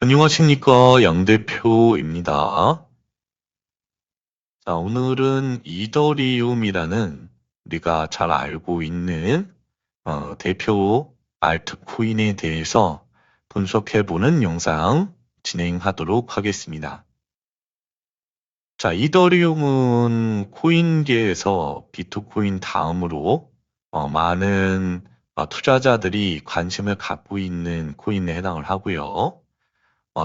안녕하십니까, 양 대표입니다. 자, 오늘은 이더리움이라는 우리가 잘 알고 있는 대표 알트코인에 대해서 분석해보는 영상 진행하도록 하겠습니다. 자, 이더리움은 코인계에서 비트코인 다음으로 많은 투자자들이 관심을 갖고 있는 코인에 해당을 하고요.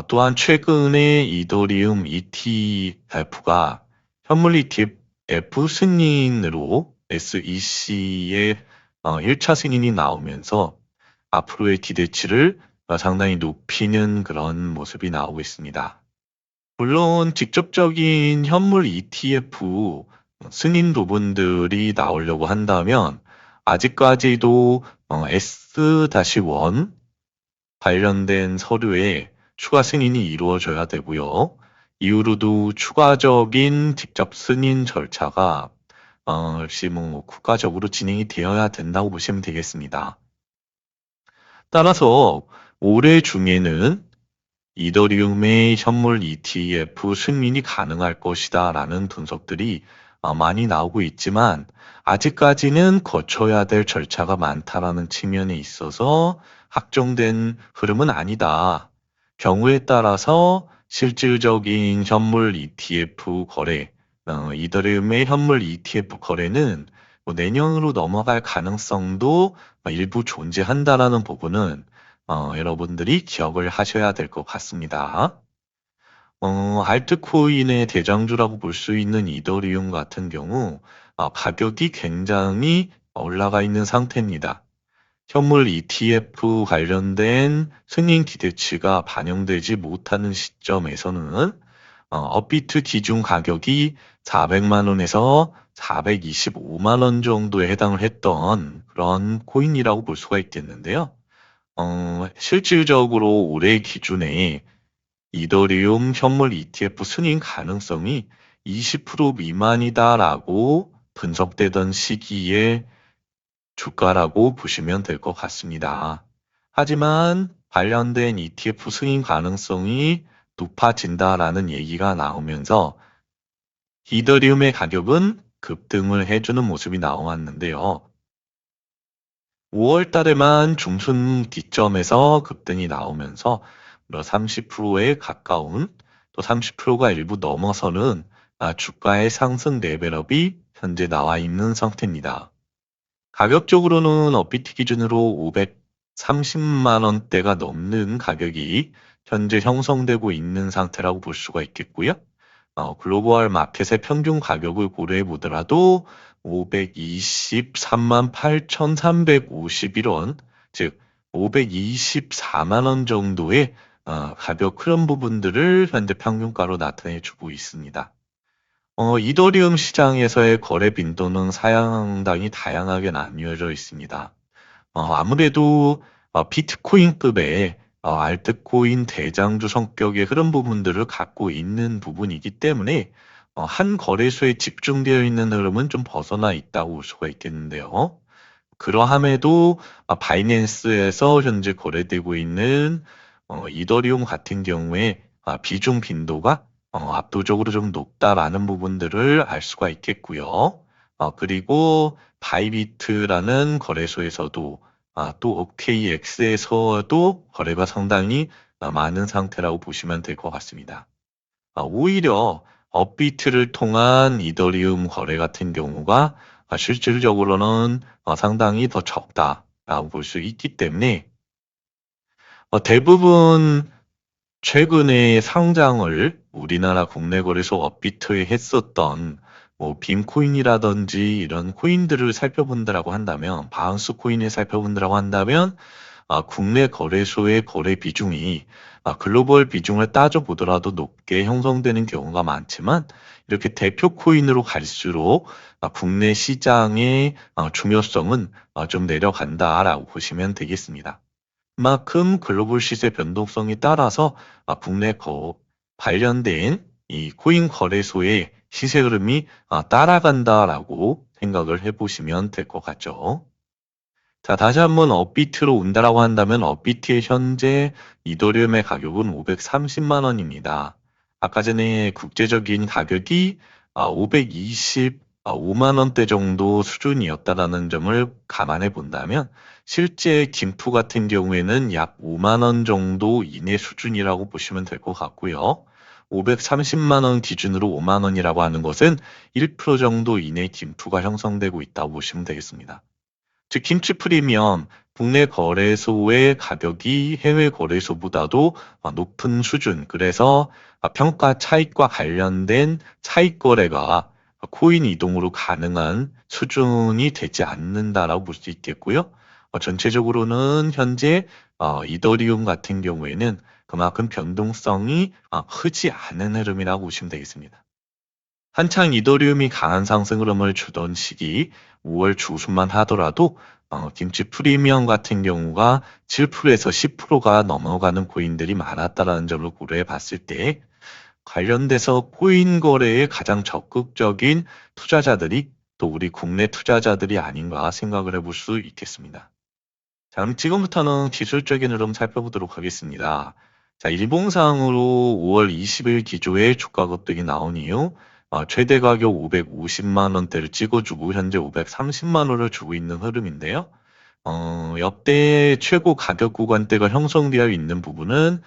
또한 최근에 이더리움 ETF가 현물 ETF 승인으로 SEC의 1차 승인이 나오면서 앞으로의 기대치를 상당히 높이는 그런 모습이 나오고 있습니다. 물론 직접적인 현물 ETF 승인 부분들이 나오려고 한다면 아직까지도 S-1 관련된 서류에 추가 승인이 이루어져야 되고요. 이후로도 추가적인 직접 승인 절차가 역시 국가적으로 진행이 되어야 된다고 보시면 되겠습니다. 따라서 올해 중에는 이더리움의 현물 ETF 승인이 가능할 것이다 라는 분석들이 많이 나오고 있지만 아직까지는 거쳐야 될 절차가 많다라는 측면에 있어서 확정된 흐름은 아니다. 경우에 따라서 실질적인 현물 ETF 거래, 이더리움의 현물 ETF 거래는 내년으로 넘어갈 가능성도 일부 존재한다라는 부분은 여러분들이 기억을 하셔야 될 것 같습니다. 알트코인의 대장주라고 볼 수 있는 이더리움 같은 경우 가격이 굉장히 올라가 있는 상태입니다. 현물 ETF 관련된 승인 기대치가 반영되지 못하는 시점에서는 업비트 기준 가격이 400만 원에서 425만 원 정도에 해당을 했던 그런 코인이라고 볼 수가 있겠는데요. 실질적으로 올해 기준에 이더리움 현물 ETF 승인 가능성이 20% 미만이다라고 분석되던 시기에 주가라고 보시면 될 것 같습니다. 하지만 관련된 ETF 승인 가능성이 높아진다라는 얘기가 나오면서 이더리움의 가격은 급등을 해주는 모습이 나왔는데요. 5월 달에만 중순 기점에서 급등이 나오면서 30%에 가까운 또 30%가 일부 넘어서는 주가의 상승 레벨업이 현재 나와 있는 상태입니다. 가격적으로는 업비트 기준으로 530만 원대가 넘는 가격이 현재 형성되고 있는 상태라고 볼 수가 있겠고요. 글로벌 마켓의 평균 가격을 고려해 보더라도 523만 8,351원, 즉 524만 원 정도의 가격 흐름 부분들을 현재 평균가로 나타내 주고 있습니다. 이더리움 시장에서의 거래 빈도는 상당히 다양하게 나뉘어져 있습니다. 아무래도 비트코인급의 알트코인 대장주 성격의 흐름 부분들을 갖고 있는 부분이기 때문에 한 거래소에 집중되어 있는 흐름은 좀 벗어나 있다고 볼 수가 있겠는데요. 그러함에도 바이낸스에서 현재 거래되고 있는 이더리움 같은 경우에 비중 빈도가 압도적으로 좀 높다라는 부분들을 알 수가 있겠고요. 그리고 바이비트라는 거래소에서도 또 OKX에서도 거래가 상당히 많은 상태라고 보시면 될 것 같습니다. 오히려 업비트를 통한 이더리움 거래 같은 경우가 실질적으로는 상당히 더 적다라고 볼 수 있기 때문에 대부분 최근에 상장을 우리나라 국내 거래소 업비트에 했었던 빔코인이라든지 이런 코인들을 살펴본다라고 한다면, 바운스 코인을 살펴본다라고 한다면 국내 거래소의 거래 비중이 글로벌 비중을 따져보더라도 높게 형성되는 경우가 많지만 이렇게 대표 코인으로 갈수록 국내 시장의 중요성은 좀 내려간다라고 보시면 되겠습니다. 그만큼 글로벌 시세 변동성에 따라서 국내 관련된 이 코인 거래소의 시세 흐름이 따라간다라고 생각을 해보시면 될 것 같죠. 자, 다시 한번 업비트로 온다라고 한다면 업비트의 현재 이더리움의 가격은 530만 원입니다. 아까 전에 국제적인 가격이 525만 원대 정도 수준이었다라는 점을 감안해 본다면 실제 김프 같은 경우에는 약 5만 원 정도 이내 수준이라고 보시면 될 것 같고요. 530만 원 기준으로 5만 원이라고 하는 것은 1% 정도 이내 김프가 형성되고 있다고 보시면 되겠습니다. 즉 김치 프리미엄 국내 거래소의 가격이 해외 거래소보다도 높은 수준, 그래서 평가 차익과 관련된 차익 거래가 코인 이동으로 가능한 수준이 되지 않는다라고 볼 수 있겠고요. 전체적으로는 현재 이더리움 같은 경우에는 그만큼 변동성이 크지 않은 흐름이라고 보시면 되겠습니다. 한창 이더리움이 강한 상승 흐름을 주던 시기 5월 중순만 하더라도 김치 프리미엄 같은 경우가 7%에서 10%가 넘어가는 코인들이 많았다는 점을 고려해 봤을 때 관련돼서 코인 거래에 가장 적극적인 투자자들이 또 우리 국내 투자자들이 아닌가 생각을 해볼 수 있겠습니다. 자, 그럼 지금부터는 기술적인 흐름 살펴보도록 하겠습니다. 자, 일봉상으로 5월 20일 기조의 주가 급등이 나온 이후 최대 가격 550만 원대를 찍어주고 현재 530만 원을 주고 있는 흐름인데요. 역대 최고 가격 구간대가 형성되어 있는 부분은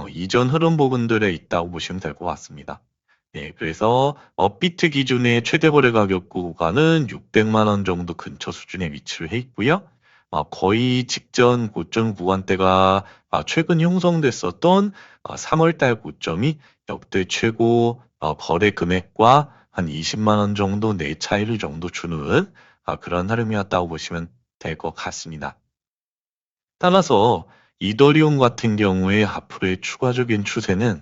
이전 흐름 부분들에 있다고 보시면 될 것 같습니다. 네, 그래서 업비트 기준의 최대 거래 가격 구간은 600만 원 정도 근처 수준에 위치를 해 있고요. 거의 직전 고점 구간대가 최근 형성됐었던 3월달 고점이 역대 최고 거래 금액과 한 20만 원 정도 내 차이를 정도 주는 그런 흐름이었다고 보시면 될 것 같습니다. 따라서 이더리움 같은 경우에 앞으로의 추가적인 추세는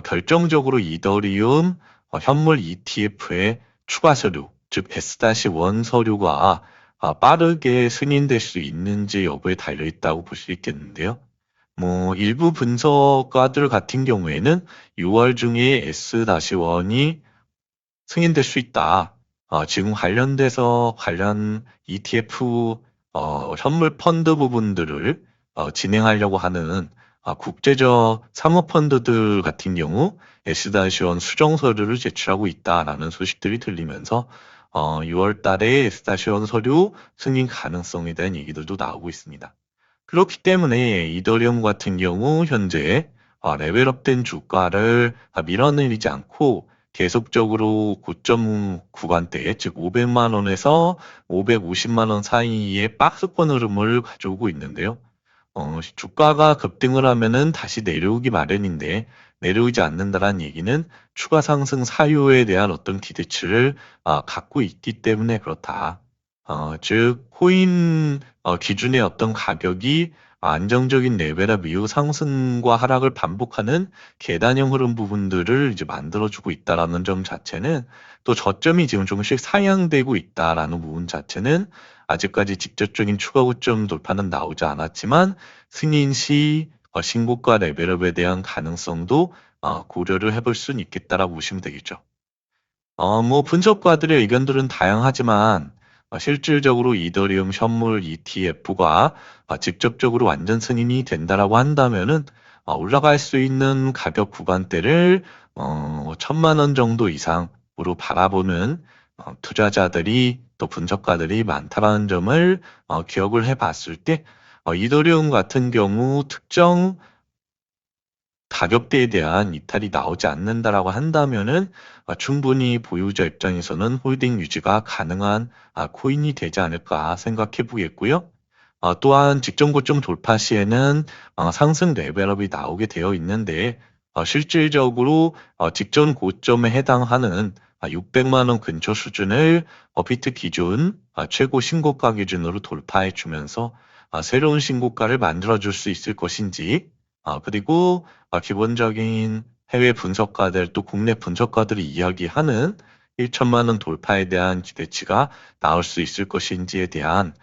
결정적으로 이더리움 현물 ETF의 추가 서류, 즉 S-1 서류가 빠르게 승인될 수 있는지 여부에 달려 있다고 볼 수 있겠는데요. 일부 분석가들 같은 경우에는 6월 중에 S-1이 승인될 수 있다. 지금 관련돼서 관련 ETF 현물 펀드 부분들을 진행하려고 하는 국제적 사모펀드들 같은 경우 S-1 수정 서류를 제출하고 있다라는 소식들이 들리면서 6월 달에 S-1 서류 승인 가능성에 대한 얘기들도 나오고 있습니다. 그렇기 때문에 이더리움 같은 경우 현재 레벨업된 주가를 밀어내리지 않고 계속적으로 고점 구간대, 즉 500만 원에서 550만 원 사이의 박스권 흐름을 가져오고 있는데요. 주가가 급등을 하면은 다시 내려오기 마련인데 내려오지 않는다는 얘기는 추가 상승 사유에 대한 어떤 기대치를 갖고 있기 때문에 그렇다. 즉 코인 기준의 어떤 가격이 안정적인 레벨업 이후 상승과 하락을 반복하는 계단형 흐름 부분들을 이제 만들어주고 있다라는 점 자체는 또 저점이 지금 조금씩 상향되고 있다라는 부분 자체는 아직까지 직접적인 추가 고점 돌파는 나오지 않았지만 승인 시 신고가 레벨업에 대한 가능성도 고려를 해볼 수는 있겠다라고 보시면 되겠죠. 분석가들의 의견들은 다양하지만 실질적으로 이더리움 현물 ETF가 직접적으로 완전 승인이 된다라고 한다면은 올라갈 수 있는 가격 구간대를 1,000만 원 정도 이상으로 바라보는 투자자들이 또 분석가들이 많다라는 점을 기억을 해봤을 때 이더리움 같은 경우 특정 가격대에 대한 이탈이 나오지 않는다라고 한다면은 충분히 보유자 입장에서는 홀딩 유지가 가능한 코인이 되지 않을까 생각해 보겠고요. 또한 직전 고점 돌파 시에는 상승 레벨업이 나오게 되어 있는데 실질적으로 직전 고점에 해당하는 600만 원 근처 수준을 비트 기준 최고 신고가 기준으로 돌파해 주면서 새로운 신고가를 만들어 줄 수 있을 것인지 그리고 기본적인 해외 분석가들 또 국내 분석가들이 이야기하는 1천만 원 돌파에 대한 기대치가 나올 수 있을 것인지에 대한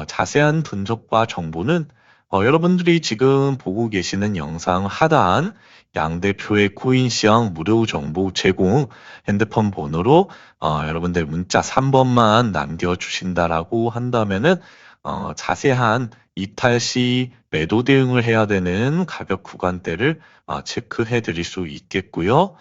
자세한 분석과 정보는 여러분들이 지금 보고 계시는 영상 하단 양대표의 코인 시황 무료 정보 제공 핸드폰 번호로 여러분들 문자 3번만 남겨주신다라고 한다면은 자세한 이탈 시 매도 대응을 해야 되는 가격 구간대를 체크해 드릴 수 있겠고요.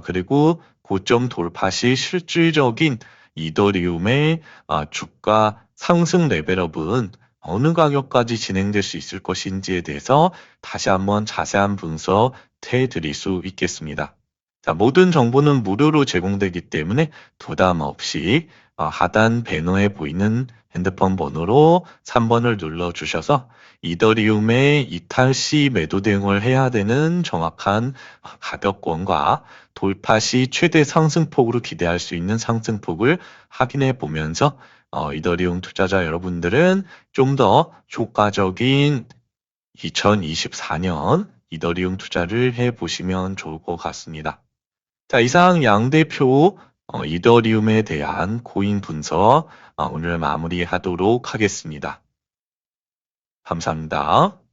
그리고 고점 돌파 시 실질적인 이더리움의 주가 상승 레벨업은 어느 가격까지 진행될 수 있을 것인지에 대해서 다시 한번 자세한 분석해 드릴 수 있겠습니다. 자, 모든 정보는 무료로 제공되기 때문에 부담 없이 하단 배너에 보이는 핸드폰 번호로 3번을 눌러주셔서 이더리움의 이탈 시 매도 대응을 해야 되는 정확한 가격권과 돌파 시 최대 상승폭으로 기대할 수 있는 상승폭을 확인해 보면서 이더리움 투자자 여러분들은 좀 더 효과적인 2024년 이더리움 투자를 해 보시면 좋을 것 같습니다. 자, 이상 양 대표 이더리움에 대한 코인 분석 오늘 마무리하도록 하겠습니다. 감사합니다.